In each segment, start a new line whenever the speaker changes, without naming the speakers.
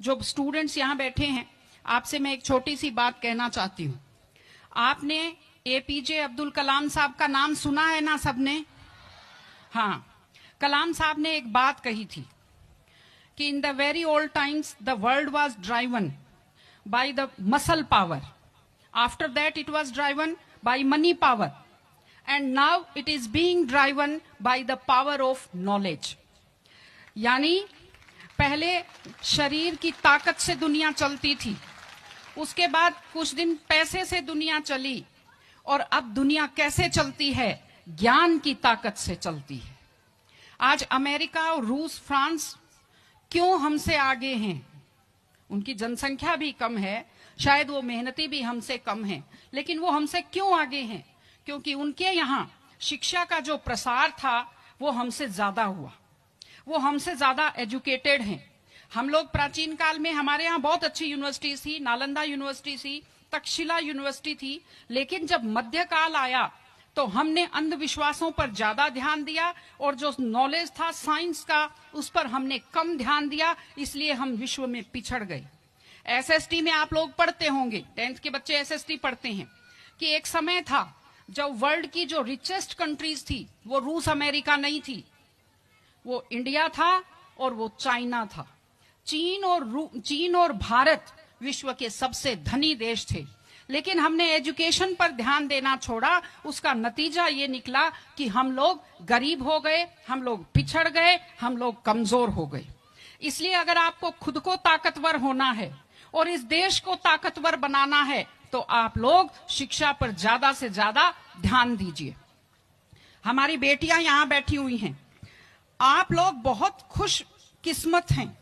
जो स्टूडेंट्स यहाँ बैठे हैं, आपसे मैं एक छोटी सी बात कहना चाहती हूँ। आपने एपीजे अब्दुल कलाम साहब का नाम सुना है ना सबने? हाँ, कलाम साहब ने एक बात कही थी कि in the very old times the world was driven by the muscle power, after that it was driven by money power, and now it is being driven by the power of knowledge. यानी पहले शरीर की ताकत से दुनिया चलती थी, उसके बाद कुछ दिन पैसे से दुनिया चली, और अब दुनिया कैसे चलती है? ज्ञान की ताकत से चलती है। आज अमेरिका और रूस, फ्रांस क्यों हमसे आगे हैं? उनकी जनसंख्या भी कम है, शायद वो मेहनती भी हमसे कम है, लेकिन वो हमसे क्यों आगे हैं? क्योंकि उनके यहाँ शिक्षा का जो प्रसार था वो हमसे ज्यादा हुआ, वो हमसे ज्यादा एजुकेटेड हैं। हम लोग प्राचीन काल में हमारे यहाँ बहुत अच्छी यूनिवर्सिटी थी, नालंदा यूनिवर्सिटी थी, तक्षशिला यूनिवर्सिटी थी, लेकिन जब मध्यकाल आया तो हमने अंधविश्वासों पर ज्यादा ध्यान दिया और जो नॉलेज था साइंस का उस पर हमने कम ध्यान दिया, इसलिए हम विश्व में पिछड़ गए। एसएसटी में आप लोग पढ़ते होंगे, 10th के बच्चे एसएसटी पढ़ते हैं, कि एक समय था जब वर्ल्ड की जो रिचेस्ट कंट्रीज थी वो रूस अमेरिका नहीं थी, वो इंडिया था और वो चाइना था। चीन और भारत विश्व के सबसे धनी देश थे, लेकिन हमने एजुकेशन पर ध्यान देना छोड़ा। उसका नतीजा ये निकला कि हम लोग गरीब हो गए, हम लोग पिछड़ गए, हम लोग कमजोर हो गए। इसलिए अगर आपको खुद को ताकतवर होना है और इस देश को ताकतवर बनाना है तो आप लोग शिक्षा पर ज्यादा से ज्यादा ध्यान दीजिए। हमारी बेटियां यहां बैठी हुई हैं, आप लोग बहुत खुश किस्मत हैं,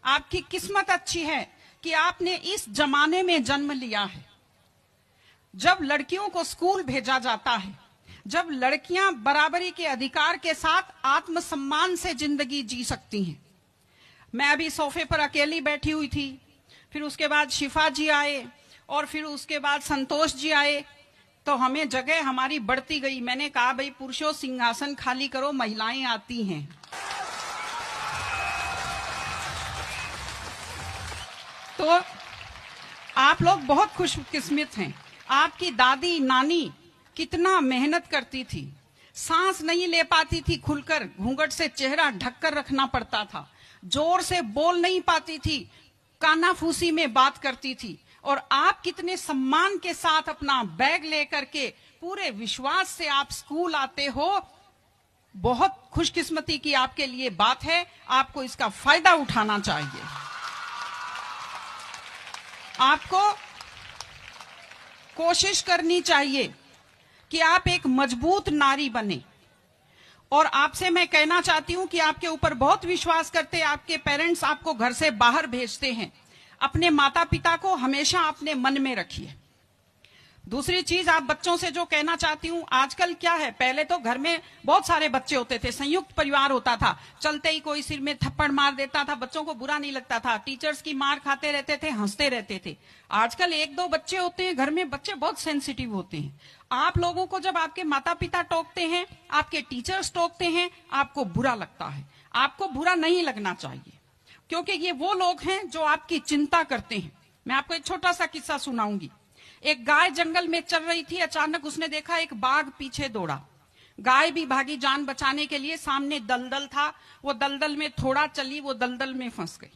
आपकी किस्मत अच्छी है कि आपने इस जमाने में जन्म लिया है जब लड़कियों को स्कूल भेजा जाता है, जब लड़कियां बराबरी के अधिकार के साथ आत्मसम्मान से जिंदगी जी सकती हैं। मैं अभी सोफे पर अकेली बैठी हुई थी, फिर उसके बाद शिफा जी आए और फिर उसके बाद संतोष जी आए, तो हमें जगह हमारी बढ़ती गई। मैंने कहा भाई पुरुषों सिंहासन खाली करो, महिलाएं आती हैं। तो आप लोग बहुत खुशकिस्मत हैं। आपकी दादी नानी कितना मेहनत करती थी, सांस नहीं ले पाती थी खुलकर, घूंघट से चेहरा ढककर रखना पड़ता था, जोर से बोल नहीं पाती थी, कानाफूसी में बात करती थी, और आप कितने सम्मान के साथ अपना बैग लेकर के पूरे विश्वास से आप स्कूल आते हो। बहुत खुशकिस्मती की आपके लिए बात है, आपको इसका फायदा उठाना चाहिए। आपको कोशिश करनी चाहिए कि आप एक मजबूत नारी बने, और आपसे मैं कहना चाहती हूं कि आपके ऊपर बहुत विश्वास करते, आपके पेरेंट्स आपको घर से बाहर भेजते हैं, अपने माता पिता को हमेशा अपने मन में रखिए। दूसरी चीज आप बच्चों से जो कहना चाहती हूँ, आजकल क्या है, पहले तो घर में बहुत सारे बच्चे होते थे, संयुक्त परिवार होता था, चलते ही कोई सिर में थप्पड़ मार देता था, बच्चों को बुरा नहीं लगता था, टीचर्स की मार खाते रहते थे, हंसते रहते थे। आजकल 1-2 बच्चे होते हैं घर में, बच्चे बहुत सेंसिटिव होते हैं। आप लोगों को जब आपके माता पिता टोकते हैं, आपके टीचर्स टोकते हैं, आपको बुरा लगता है। आपको बुरा नहीं लगना चाहिए, क्योंकि ये वो लोग हैं जो आपकी चिंता करते हैं। मैं आपको एक छोटा सा किस्सा सुनाऊंगी। एक गाय जंगल में चल रही थी, अचानक उसने देखा एक बाघ पीछे दौड़ा। गाय भी भागी जान बचाने के लिए, सामने दलदल था, वो दलदल में थोड़ा चली, वो दलदल में फंस गई।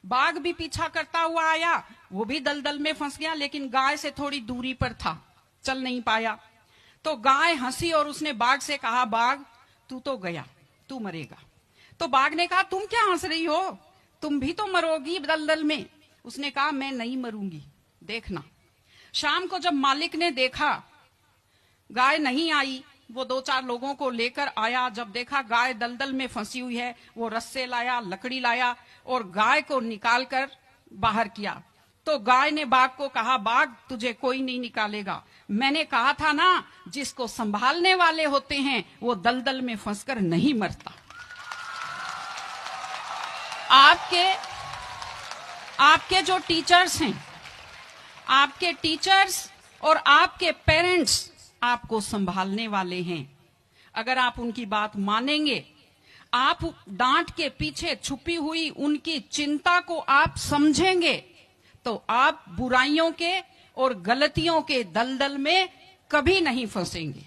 बाघ भी पीछा करता हुआ आया, वो भी दलदल में फंस गया, लेकिन गाय से थोड़ी दूरी पर था, चल नहीं पाया। तो गाय हंसी और उसने बाघ से कहा, बाघ तू तो गया, तू मरेगा। तो बाघ ने कहा, तुम क्या हंस रही हो, तुम भी तो मरोगी दलदल में। उसने कहा, मैं नहीं मरूंगी, देखना। शाम को जब मालिक ने देखा गाय नहीं आई, वो 2-4 लोगों को लेकर आया। जब देखा गाय दलदल में फंसी हुई है, वो रस्से लाया, लकड़ी लाया और गाय को निकाल कर बाहर किया। तो गाय ने बाघ को कहा, बाघ तुझे कोई नहीं निकालेगा, मैंने कहा था ना, जिसको संभालने वाले होते हैं वो दलदल में फंसकर नहीं मरता। आपके जो टीचर्स हैं, आपके टीचर्स और आपके पेरेंट्स आपको संभालने वाले हैं। अगर आप उनकी बात मानेंगे, आप डांट के पीछे छुपी हुई उनकी चिंता को आप समझेंगे तो आप बुराइयों के और गलतियों के दलदल में कभी नहीं फंसेंगे।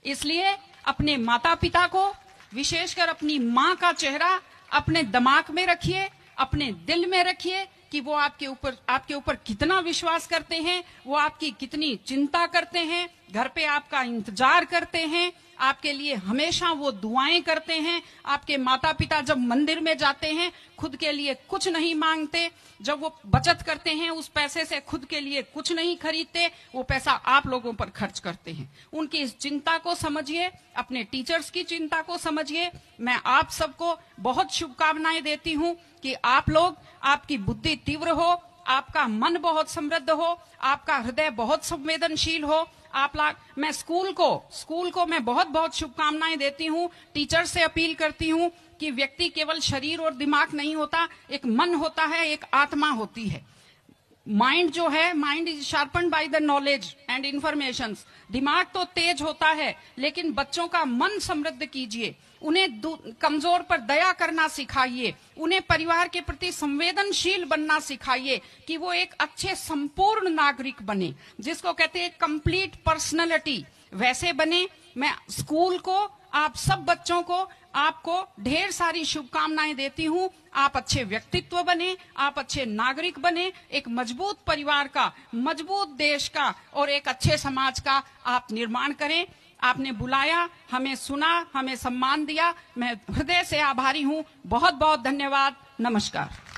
इसलिए अपने माता पिता को, विशेषकर अपनी मां का चेहरा अपने दिमाग में रखिए, अपने दिल में रखिए कि वो आपके ऊपर कितना विश्वास करते हैं, वो आपकी कितनी चिंता करते हैं, घर पे आपका इंतजार करते हैं, आपके लिए हमेशा वो दुआएं करते हैं। आपके माता पिता जब मंदिर में जाते हैं खुद के लिए कुछ नहीं मांगते, जब वो बचत करते हैं उस पैसे से खुद के लिए कुछ नहीं खरीदते, वो पैसा आप लोगों पर खर्च करते हैं। उनकी इस चिंता को समझिए, अपने टीचर्स की चिंता को समझिए। मैं आप सबको बहुत शुभकामनाएं देती हूं कि आप लोग, आपकी बुद्धि तीव्र हो, आपका मन बहुत समृद्ध हो, आपका हृदय बहुत संवेदनशील हो। मैं स्कूल को मैं बहुत बहुत शुभकामनाएं देती हूं। टीचर से अपील करती हूं कि व्यक्ति केवल शरीर और दिमाग नहीं होता, एक मन होता है, एक आत्मा होती है। माइंड जो है, mind is sharpened by the knowledge and information. दिमाग तो तेज होता है, लेकिन बच्चों का मन समृद्ध कीजिए, उन्हें कमजोर पर दया करना सिखाइए, उन्हें परिवार के प्रति संवेदनशील बनना सिखाइए कि वो एक अच्छे संपूर्ण नागरिक बने, जिसको कहते हैं कंप्लीट पर्सनैलिटी, वैसे बने। मैं स्कूल को, आप सब बच्चों को, आपको ढेर सारी शुभकामनाएं देती हूं। आप अच्छे व्यक्तित्व बने, आप अच्छे नागरिक बने, एक मजबूत परिवार का, मजबूत देश का और एक अच्छे समाज का आप निर्माण करें। आपने बुलाया, हमें सुना, हमें सम्मान दिया, मैं हृदय से आभारी हूं। बहुत बहुत धन्यवाद। नमस्कार।